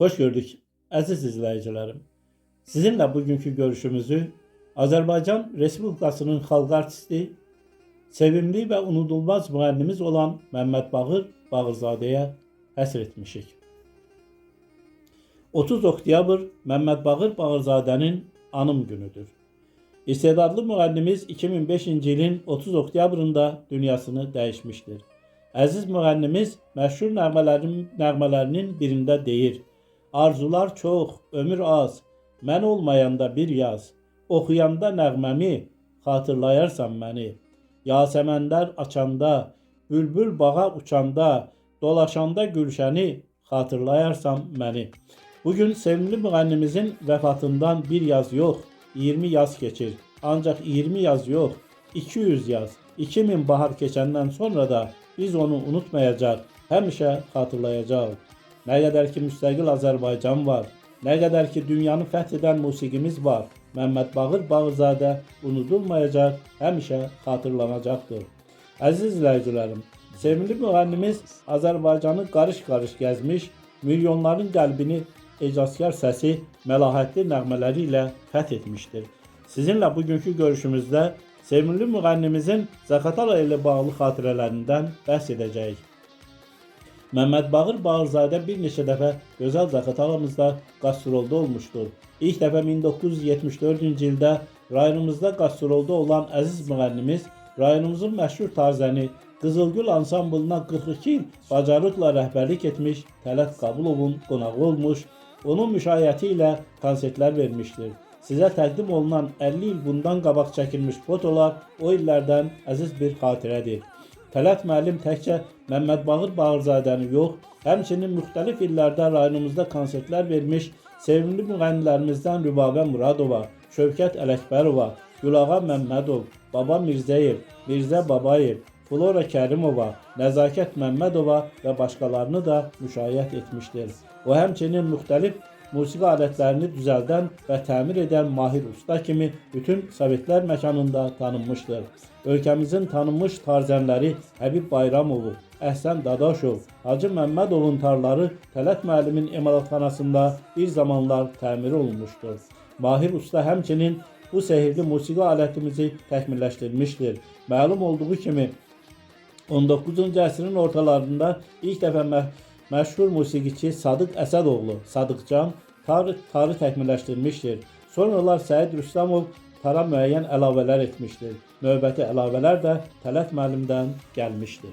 Hoş gördük əziz izləyicilərim. Sizinlə bugünkü görüşümüzü Azərbaycan Respublikasının xalq artisti, sevimli və unudulmaz müğənnimiz olan Məmməd Bağır Bağırzadəyə həsr etmişik. 30 oktyabr Məmməd Bağır Bağırzadənin anım günüdür. İstedadlı müğənnimiz 2005-ci ilin 30 oktyabrında dünyasını dəyişmişdir. Əziz müğənnimiz məşhur nəğmələrinin birində deyir: Arzular çox, ömür az, mən olmayanda bir yaz, oxuyanda nəğməmi, xatırlayarsan məni. Yasəmənlər açanda, bülbül bağa uçanda, dolaşanda gülşəni, xatırlayarsan məni. Bugün sevimli müğənnimizin vəfatından bir yaz yox, 20 yaz keçir. Ancaq 20 yaz yox, 200 yaz, 2000 bahar keçəndən sonra da biz onu unutmayacaq, həmişə xatırlayacaq. Nə qədər ki müstəqil Azərbaycan var, nə qədər ki dünyanı fəth edən musiqimiz var, Məmməd Bağır Bağırzadə unudulmayacaq, həmişə xatırlanacaqdır. Əziz izləyicilərim, sevimli müğənnimiz Azərbaycanı qarış-qarış gəzmiş, milyonların qəlbini ecazkar səsi, məlahətli nəğmələri ilə fəth etmişdir. Sizinlə bugünkü görüşümüzdə sevimli müğənnimizin Zaqatala ilə bağlı xatirələrindən bəhs edəcəyik. Məmməd Bağır Bağırzadə bir neçə dəfə gözəl Zaqatalamızda qastrolda olmuşdur. İlk dəfə 1974-cü ildə rayonumuzda qastrolda olan əziz müğənnimiz rayonumuzun məşhur tarzəni Qızılgül ansamblına 42 il bacarıqla rəhbərlik etmiş Tələt Qabulovun qonağı olmuş, onun müşayiəti ilə konsertlər vermişdir. Sizə təqdim olunan 50 il bundan qabaq çəkilmiş fotolar o illərdən əziz bir xatirədir. Tələt müəllim təkcə Məmməd Bağır Bağırzadəni yox, həmçinin müxtəlif illərdə rayonumuzda konsertlər vermiş sevimli müğənnilərimizdən Rübabə Muradova, Şövkət Ələkbərova, Gülağa Məmmədov, Baba Mirzəyev, Mirzə Babayev, Flora Kərimova, Nəzakət Məmmədova və başqalarını da müşayiət etmişdir. O həmçinin müxtəlif musiqi alətlərini düzəldən və təmir edən mahir usta kimi bütün Sovetlər məkanında tanınmışdır. Ölkəmizin tanınmış tarzənləri Həbib Bayramovu, Əhsən Dadaşov, Hacı Məmmədovun tarları Tələt müəllimin emalatxanasında bir zamanlar təmir olunmuşdur. Mahir usta həmçinin bu sehirli musiqi alətimizi təkmilləşdirmişdir. Məlum olduğu kimi 19-cu əsrin ortalarında ilk dəfə məşhur musiqiçi Sadıq Əsədoğlu, Sadıqcan tarı təkmilləşdirmişdir. Sonralar Səid Rüstəmov tara müəyyən əlavələr etmişdir. Növbəti əlavələr də Tələt müəllimdən gəlmişdir.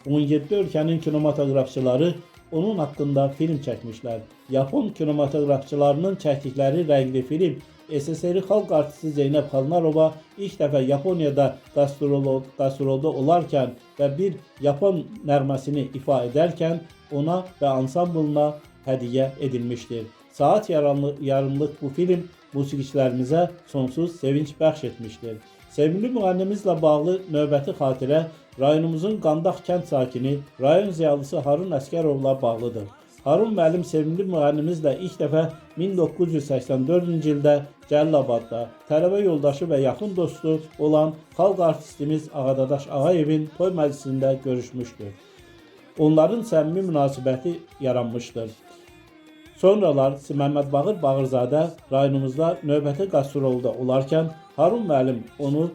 17 ölkənin kinematoqrafçıları onun haqqında film çəkmişlər. Yapon kinematoqrafçılarının çəkdikləri rəngli film SSR xalq artisti Zeynəb Xalnarova ilk dəfə Yaponiyada qastrolda olarkən və bir Yapon nəğməsini ifa edərkən ona və ansamblına hədiyyə edilmişdir. Saat yarımlıq bu film musiqiçilərimizə sonsuz sevinç bəxş etmişdir. Sevimli müğənnimizlə bağlı növbəti xatirə rayonumuzun Qandaq kənd sakini, rayon ziyalısı Harun Əskərovla bağlıdır. Harun müəllim sevimli müğənnimizlə ilk dəfə 1984-cü ildə Cəlilabadda tələbə yoldaşı və yaxın dostu olan xalq artistimiz Ağadadaş Ağayevin toy məclisində görüşmüşdür. Onların səmimi münasibəti yaranmışdır. Sonralar Məmməd Bağır Bağırzadə rayonumuzda növbəti qastrolda olarkən Harun müəllim onu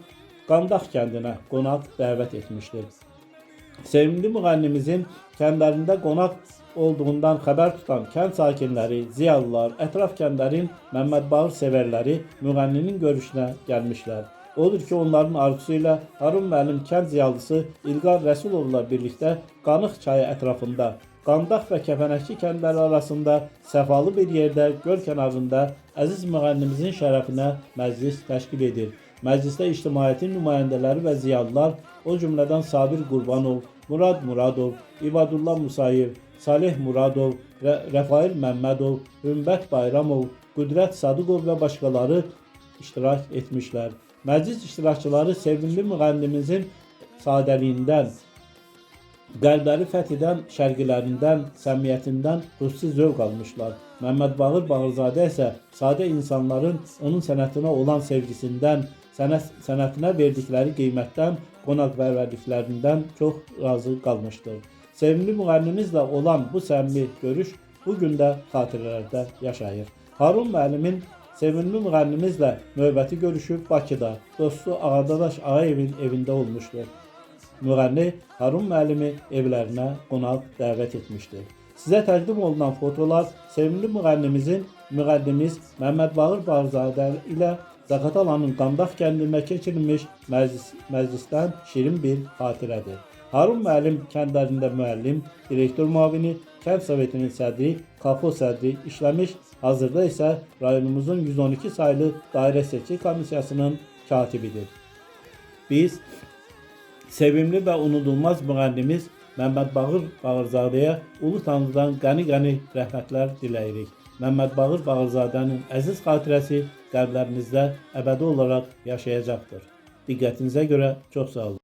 Qandaq kəndinə qonaq dəvət etmişdir. Sevimli müğənnimizin kəndlərində qonaq olduğundan xəbər tutan kənd sakinləri, ziyalılar, ətraf kəndlərin Məmməd Bağır sevərləri müğənninin görüşünə gəlmişlər. Odur ki, onların arzusu ilə Harun müəllim kənd ziyalısı İlqar Rəsulovla birlikdə Qanıq çayı ətrafında, Qandaq və Kəpənəkçi kəndləri arasında səfalı bir yerdə göl kənarında əziz müğənnimizin şərəfinə məclis təşkil edir. Məclisdə ictimaiyyətin nümayəndələri və ziyalılar, o cümlədən Sabir Qurbanov, Murad Muradov, İbadullah Musayev, Salih Muradov, Rəfail Məmmədov, Hümbət Bayramov, Qüdrət Sadıqov və başqaları iştirak etmişlər. Məclis iştirakçıları sevimli müğənnimizin sadəliyindən, qəlbləri fəth edən şərqilərindən, səmiyyətindən xüsusi zövq almışlar. Məmməd Bağır Bağırzadə isə sadə insanların onun sənətinə olan sevgisindən, sənətinə verdikləri qiymətdən, qonaqpərvərliklərindən çox razı qalmışdır. Sevimli müğənnimizlə olan bu səmimi görüş bu gün də xatirələrdə yaşayır. Harun müəllimin sevimli müğənnimizlə növbəti görüşü Bakıda, dostu Ağadadaş Ağayevin evində olmuşdur. Müğənni Harun müəllimi evlərinə qonaq dəvət etmişdir. Sizə təqdim olunan fotolar sevimli müğənnimiz Məmməd Bağır Bağırzadə ilə Zaqatalanın Qandaq kəndində keçirilmiş məclisdən şirin bir xatirədir. Harun müəllim kəndlərində müəllim, direktor müavini, kənd sovetinin sədri, kolxoz sədri işləmiş, hazırda isə rayonumuzun 112 saylı dairə seçki komissiyasının katibidir. Biz sevimli və unudulmaz müğənnimiz Məmməd Bağır Bağırzadəyə Ulu Tanrıdan qəni-qəni rəhmətlər diləyirik. Məmməd Bağır Bağırzadənin əziz xatirəsi qəlblərimizdə əbədi olaraq yaşayacaqdır. Diqqətinizə görə çox sağ olun.